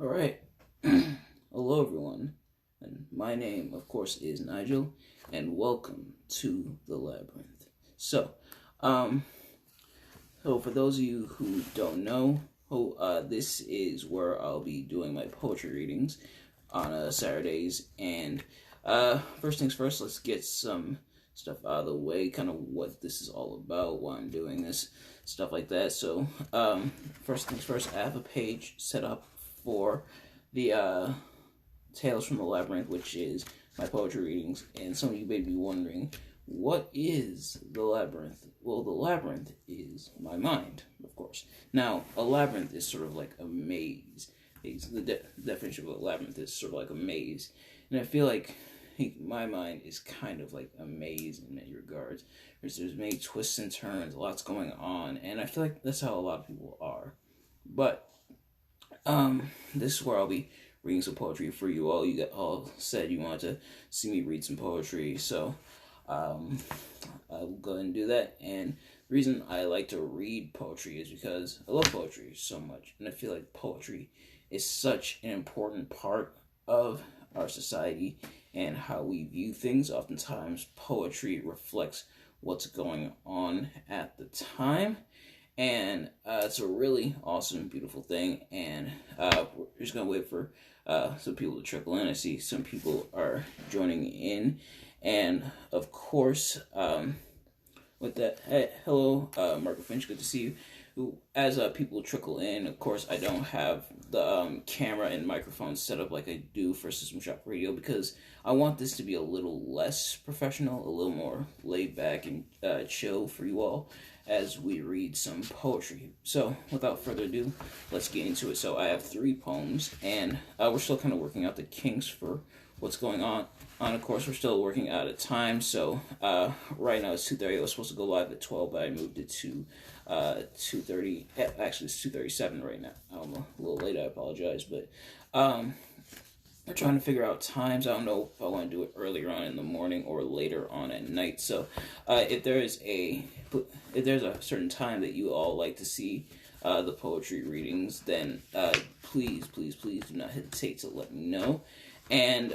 All right. Hello, everyone. And my name, of course, is Nigel, and welcome to the Labyrinth. Um, so for those of you who don't know, this is where I'll be doing my poetry readings on Saturdays. And first things first, let's get some stuff out of the way, kind of what this is all about, why I'm doing this, stuff like that. So, first things first, I have a page set up for the Tales from the Labyrinth, which is my poetry readings. And some of you may be wondering, what is the labyrinth? Well, the labyrinth is my mind, of course. Now, a labyrinth is sort of like a maze. The definition of a labyrinth is sort of like a maze. And I feel like my mind is kind of like a maze in many regards. There's many twists and turns, lots going on, and I feel like that's how a lot of people are. But this is where I'll be reading some poetry for you all. You all said you wanted to see me read some poetry, so I'll go ahead and do that. And the reason I like to read poetry is because I love poetry so much, and I feel like poetry is such an important part of our society and how we view things. Oftentimes, poetry reflects what's going on at the time, and it's a really awesome, beautiful thing. And we're just gonna wait for some people to trickle in. I see some people are joining in, and of course, with that, hey, hello, Marco Finch, good to see you. As people trickle in, of course, I don't have the camera and microphone set up like I do for System Shock Radio, because I want this to be a little less professional, a little more laid back and chill for you all as we read some poetry. So, without further ado, let's get into it. So, I have 3 poems, and we're still kind of working out the kinks for what's going on. Of course, we're still working out of time, so right now it's 2:30. I was supposed to go live at 12, but I moved it to 2:30. Actually, it's 2:37 right now. I'm a little late, I apologize, but we're trying to figure out times. I don't know if I want to do it earlier on in the morning or later on at night. So if there's a certain time that you all like to see the poetry readings, then please do not hesitate to let me know. And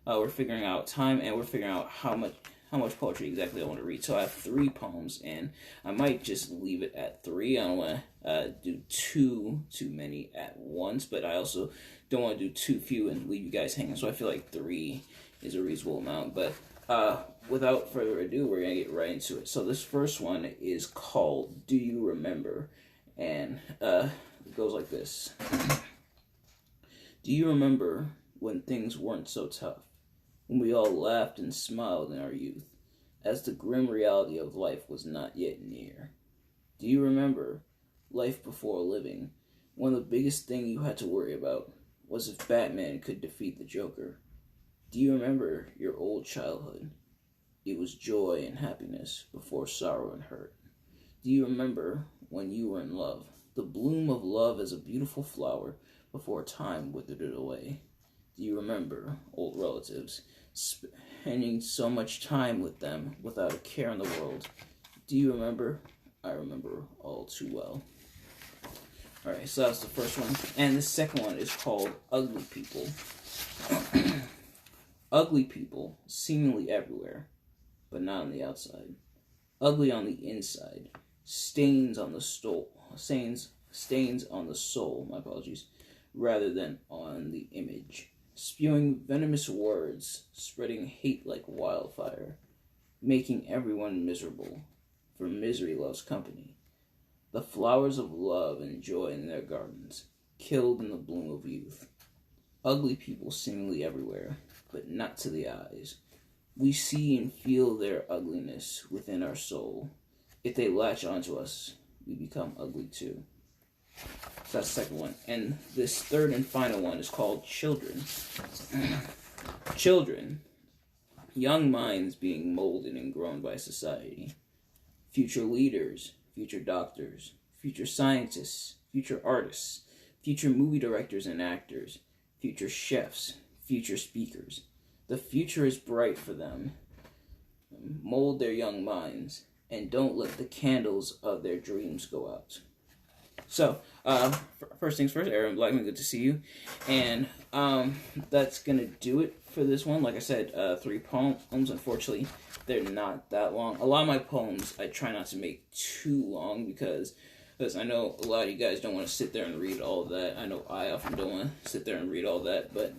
we're figuring out time, and we're figuring out how much poetry exactly I want to read. So I have 3 poems, and I might just leave it at 3. I don't want to do too many at once, but I also don't want to do too few and leave you guys hanging. So I feel like 3 is a reasonable amount. But without further ado, we're gonna get right into it. So this first one is called "Do You Remember?" and it goes like this. Do you remember when things weren't so tough? When we all laughed and smiled in our youth, as the grim reality of life was not yet near? Do you remember life before living, when the biggest thing you had to worry about was if Batman could defeat the Joker? Do you remember your old childhood? It was joy and happiness before sorrow and hurt. Do you remember when you were in love, the bloom of love as a beautiful flower before time withered it away? Do you remember old relatives, spending so much time with them without a care in the world? Do you remember? I remember all too well. Alright, so that's the first one. And the second one is called Ugly People. Ugly people, seemingly everywhere, but not on the outside. Ugly on the inside. Stains on the soul, my apologies, rather than on the image. Spewing venomous words, spreading hate like wildfire, making everyone miserable, for misery loves company. The flowers of love and joy in their gardens, killed in the bloom of youth. Ugly people seemingly everywhere, but not to the eyes. We see and feel their ugliness within our soul. If they latch onto us, we become ugly too. So that's the second one. And this third and final one is called Children. Children. Young minds being molded and grown by society. Future leaders, future doctors, future scientists, future artists, future movie directors and actors, future chefs, future speakers. The future is bright for them. Mold their young minds, and don't let the candles of their dreams go out. So, First things first, Aaron Blackman, good to see you. And that's gonna do it for this one. Like I said, 3 poems. Unfortunately, they're not that long. A lot of my poems I try not to make too long because I know a lot of you guys don't want to sit there and read all of that. I know I often don't want to sit there and read all that. But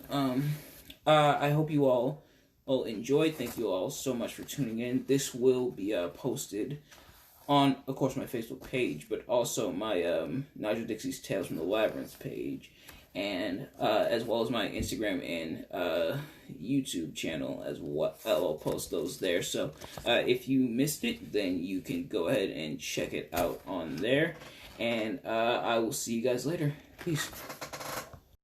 I hope you all enjoyed. Thank you all so much for tuning in. This will be posted on, of course, my Facebook page, but also my Nigel Dixie's Tales from the Labyrinth page, and as well as my Instagram and YouTube channel as well. I'll post those there. So if you missed it, then you can go ahead and check it out on there. And I will see you guys later. Peace.